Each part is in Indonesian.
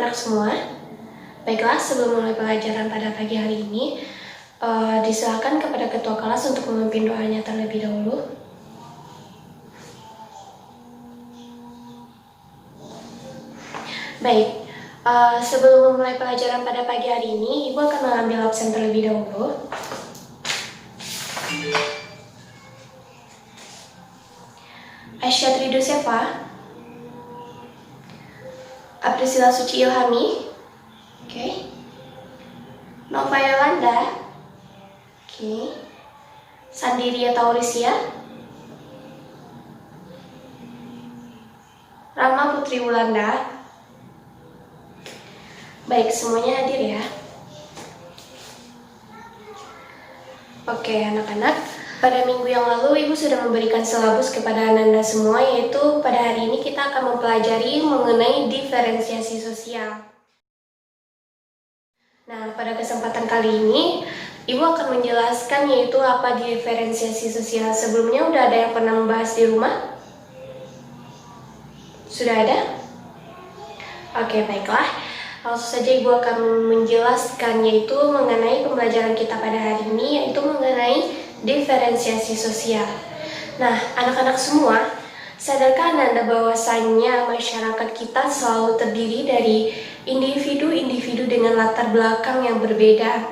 anak-anak semua. Baiklah, sebelum mulai pelajaran pada pagi hari ini, disilakan kepada ketua kelas untuk memimpin doanya terlebih dahulu. Baik, sebelum memulai pelajaran pada pagi hari ini, Ibu akan mengambil absen terlebih dahulu. Aisyah Tridusefa, Aprisila Suci Ilhami, Nova Yolanda, Sandiria Taurisia, Rama Putri Wulanda. Baik, semuanya hadir ya. Oke, anak-anak, pada minggu yang lalu Ibu sudah memberikan silabus kepada Ananda semua, yaitu pada hari ini kita akan mempelajari mengenai diferensiasi sosial. Nah, pada kesempatan kali ini Ibu akan menjelaskan yaitu apa diferensiasi sosial. Sebelumnya udah ada yang pernah membahas di rumah? Sudah ada? Oke, baiklah. Langsung saja Ibu akan menjelaskan yaitu mengenai pembelajaran kita pada hari ini, yaitu mengenai diferensiasi sosial. Nah, anak-anak semua, sadarkah Anda bahwasannya masyarakat kita selalu terdiri dari individu-individu dengan latar belakang yang berbeda?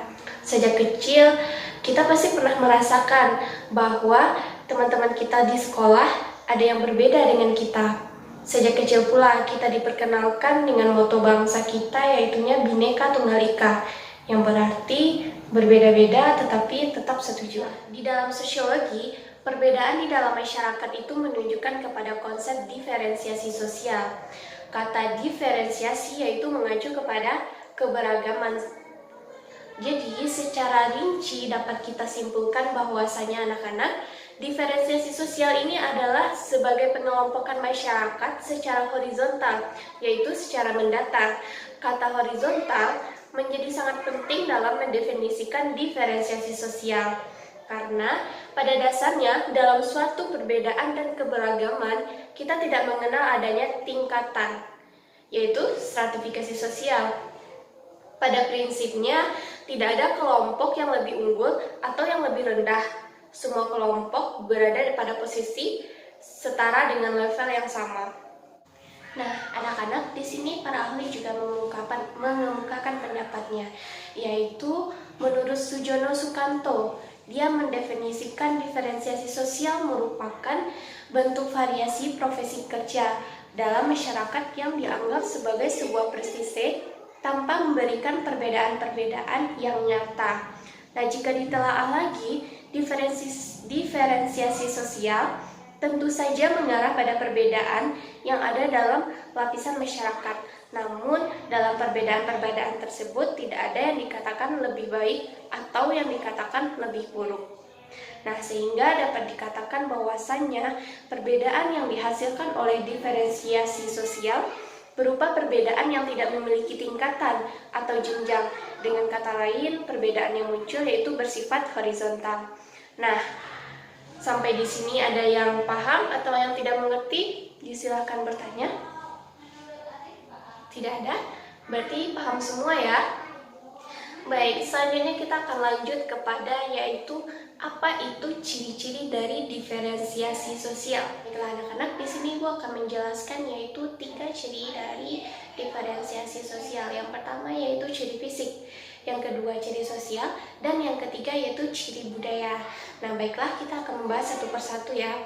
Sejak kecil, kita pasti pernah merasakan bahwa teman-teman kita di sekolah ada yang berbeda dengan kita. Sejak kecil pula kita diperkenalkan dengan moto bangsa kita, yaitunya Bhinneka Tunggal Ika, yang berarti berbeda-beda tetapi tetap satu jua. Di dalam sosiologi, perbedaan di dalam masyarakat itu menunjukkan kepada konsep diferensiasi sosial. Kata diferensiasi yaitu mengacu kepada keberagaman. Jadi, secara rinci dapat kita simpulkan bahwasanya anak-anak, diferensiasi sosial ini adalah sebagai pengelompokan masyarakat secara horizontal, yaitu secara mendatar. Kata horizontal menjadi sangat penting dalam mendefinisikan diferensiasi sosial. Karena pada dasarnya dalam suatu perbedaan dan keberagaman, kita tidak mengenal adanya tingkatan, yaitu stratifikasi sosial. Pada prinsipnya, tidak ada kelompok yang lebih unggul atau yang lebih rendah. Semua kelompok berada pada posisi setara dengan level yang sama. Nah, anak-anak, di sini para ahli juga mengemukakan pendapatnya, yaitu menurut Sujono Sukanto, dia mendefinisikan diferensiasi sosial merupakan bentuk variasi profesi kerja dalam masyarakat yang dianggap sebagai sebuah presise tanpa memberikan perbedaan-perbedaan yang nyata. Nah, jika ditelaah lagi, diferensiasi sosial tentu saja mengarah pada perbedaan yang ada dalam lapisan masyarakat. Namun, dalam perbedaan-perbedaan tersebut tidak ada yang dikatakan lebih baik atau yang dikatakan lebih buruk. Nah, sehingga dapat dikatakan bahwasannya perbedaan yang dihasilkan oleh diferensiasi sosial berupa perbedaan yang tidak memiliki tingkatan atau jenjang. Dengan kata lain, perbedaan yang muncul yaitu bersifat horizontal. Nah, sampai di sini ada yang paham atau yang tidak mengerti? Disilahkan bertanya. Tidak ada? Berarti paham semua ya? Baik, selanjutnya kita akan lanjut kepada yaitu apa itu ciri-ciri dari diferensiasi sosial. Baiklah anak-anak, di sini Ibu akan menjelaskan yaitu 3 ciri dari diferensiasi sosial. Yang pertama yaitu ciri fisik, yang kedua ciri sosial, dan yang ketiga yaitu ciri budaya. Nah, baiklah kita akan membahas satu persatu ya.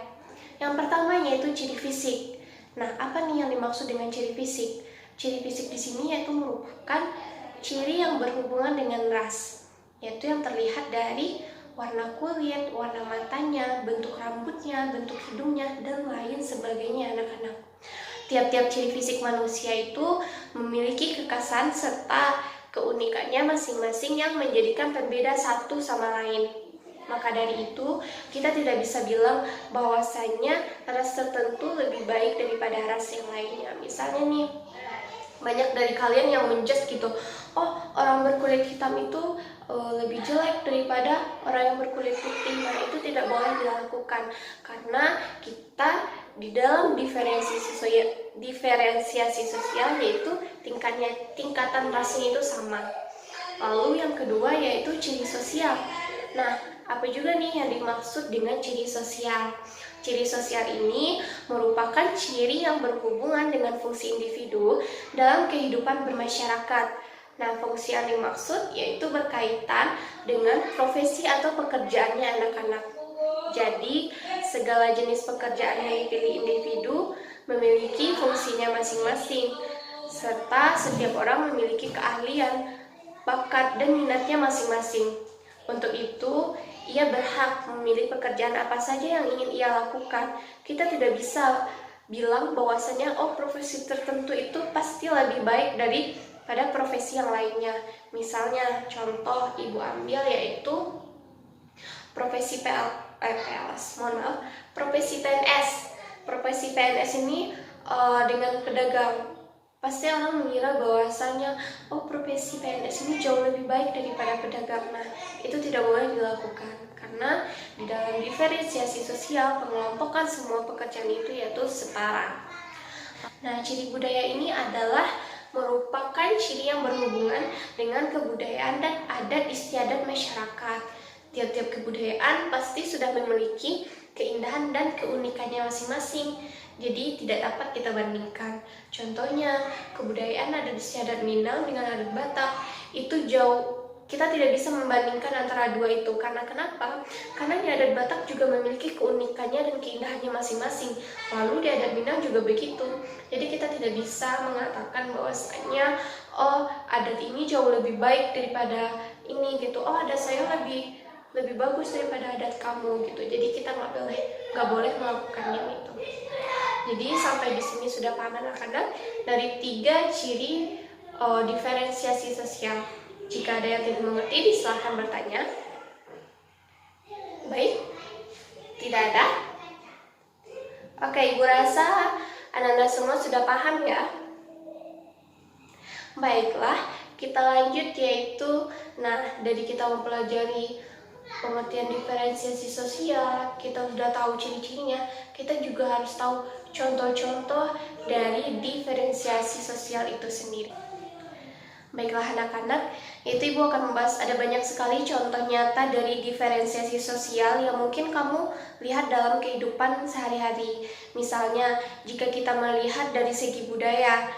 Yang pertama yaitu ciri fisik. Nah, apa nih yang dimaksud dengan ciri fisik? Ciri fisik di sini yaitu merupakan ciri yang berhubungan dengan ras, yaitu yang terlihat dari warna kulit, warna matanya, bentuk rambutnya, bentuk hidungnya, dan lain sebagainya anak-anak. Tiap-tiap ciri fisik manusia itu memiliki kekhasan serta keunikannya masing-masing yang menjadikan berbeda satu sama lain. Maka dari itu, kita tidak bisa bilang bahwasanya ras tertentu lebih baik daripada ras yang lainnya. Misalnya nih, banyak dari kalian yang menjudge gitu, oh orang berkulit hitam itu lebih jelek daripada orang yang berkulit putih. Nah, itu tidak boleh dilakukan karena kita di dalam diferensiasi sosial yaitu tingkatan rasnya itu sama. Lalu yang kedua yaitu ciri sosial. Nah, apa juga nih yang dimaksud dengan ciri sosial? Ciri sosial ini merupakan ciri yang berhubungan dengan fungsi individu dalam kehidupan bermasyarakat. Nah, fungsi yang dimaksud yaitu berkaitan dengan profesi atau pekerjaannya anak-anak. Jadi, segala jenis pekerjaan yang dipilih individu memiliki fungsinya masing-masing, serta setiap orang memiliki keahlian, bakat, dan minatnya masing-masing. Untuk itu, ia berhak memilih pekerjaan apa saja yang ingin ia lakukan. Kita tidak bisa bilang bahwasanya profesi tertentu itu pasti lebih baik daripada profesi yang lainnya. Misalnya, contoh ibu ambil yaitu profesi profesi PNS. Profesi PNS ini dengan pedagang. Pasti orang mengira bahwasanya profesi PNS ini jauh lebih baik daripada pedagang. Nah, itu tidak boleh dilakukan karena di dalam diferensiasi sosial pengelompokan semua pekerjaan itu yaitu setara. Nah, ciri budaya ini adalah merupakan ciri yang berhubungan dengan kebudayaan dan adat istiadat masyarakat. Tiap-tiap kebudayaan pasti sudah memiliki keindahan dan keunikannya masing-masing. Jadi tidak dapat kita bandingkan. Contohnya, kebudayaan adat istiadat Minang dengan adat Batak itu jauh. Kita tidak bisa membandingkan antara dua itu. Karena kenapa? Karena di adat Batak juga memiliki keunikannya dan keindahannya masing-masing. Lalu di adat Minang juga begitu. Jadi kita tidak bisa mengatakan bahwasanya adat ini jauh lebih baik daripada ini gitu. Adat saya lebih bagus daripada adat kamu gitu. Jadi kita nggak boleh melakukannya itu. Jadi sampai di sini sudah paham anak-anak dari 3 ciri diferensiasi sosial. Jika ada yang tidak mengerti, silakan bertanya. Baik, tidak ada? Oke, Ibu rasa anak-anak semua sudah paham ya? Baiklah, kita lanjut yaitu, dari kita mempelajari pengertian diferensiasi sosial, kita sudah tahu ciri-cirinya, kita juga harus tahu contoh-contoh dari diferensiasi sosial itu sendiri. Baiklah anak-anak, itu Ibu akan membahas ada banyak sekali contoh nyata dari diferensiasi sosial yang mungkin kamu lihat dalam kehidupan sehari-hari. Misalnya, jika kita melihat dari segi budaya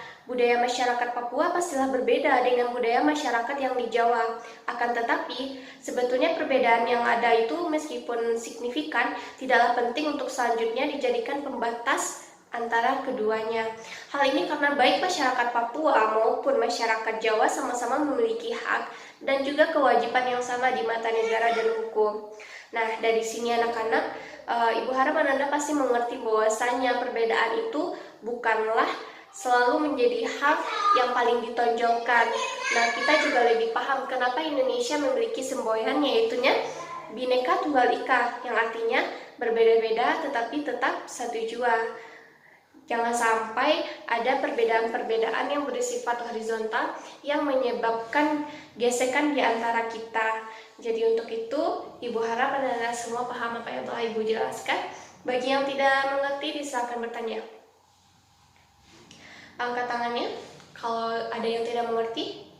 masyarakat Papua pastilah berbeda dengan budaya masyarakat yang di Jawa. Akan tetapi, sebetulnya perbedaan yang ada itu meskipun signifikan, tidaklah penting untuk selanjutnya dijadikan pembatas antara keduanya. Hal ini karena baik masyarakat Papua maupun masyarakat Jawa sama-sama memiliki hak dan juga kewajiban yang sama di mata negara dan hukum. Nah, dari sini anak-anak, Ibu harap Anda pasti mengerti bahwasanya perbedaan itu bukanlah selalu menjadi hal yang paling ditonjolkan. Nah, kita juga lebih paham kenapa Indonesia memiliki semboyan yaitunya Bhinneka Tunggal Ika, yang artinya berbeda-beda tetapi tetap satu jua. Jangan sampai ada perbedaan-perbedaan yang bersifat horizontal yang menyebabkan gesekan di antara kita. Jadi untuk itu, Ibu harap Anda semua paham apa yang telah Ibu jelaskan. Bagi yang tidak mengerti, silakan bertanya. Angkat tangannya kalau ada yang tidak mengerti.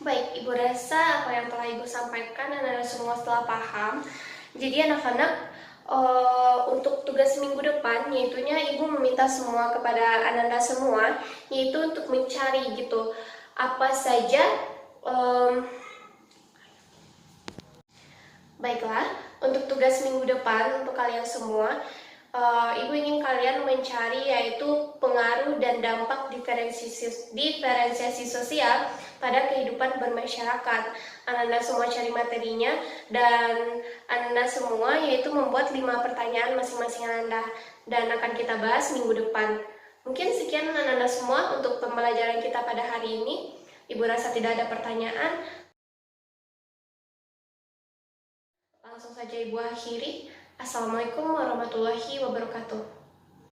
Baik, Ibu rasa apa yang telah Ibu sampaikan Anda semua setelah paham. Jadi anak-anak, untuk tugas minggu depan yaitunya Ibu meminta semua kepada Anda semua yaitu untuk mencari gitu apa saja baiklah, untuk tugas minggu depan untuk kalian semua, Ibu ingin kalian mencari yaitu pengaruh dan dampak diferensiasi sosial pada kehidupan bermasyarakat. Anda semua cari materinya dan Anda semua yaitu membuat 5 pertanyaan masing-masing Anda dan akan kita bahas minggu depan. Mungkin sekian Anda semua untuk pembelajaran kita pada hari ini. Ibu rasa tidak ada pertanyaan. Langsung saja Ibu akhiri. Assalamualaikum warahmatullahi wabarakatuh.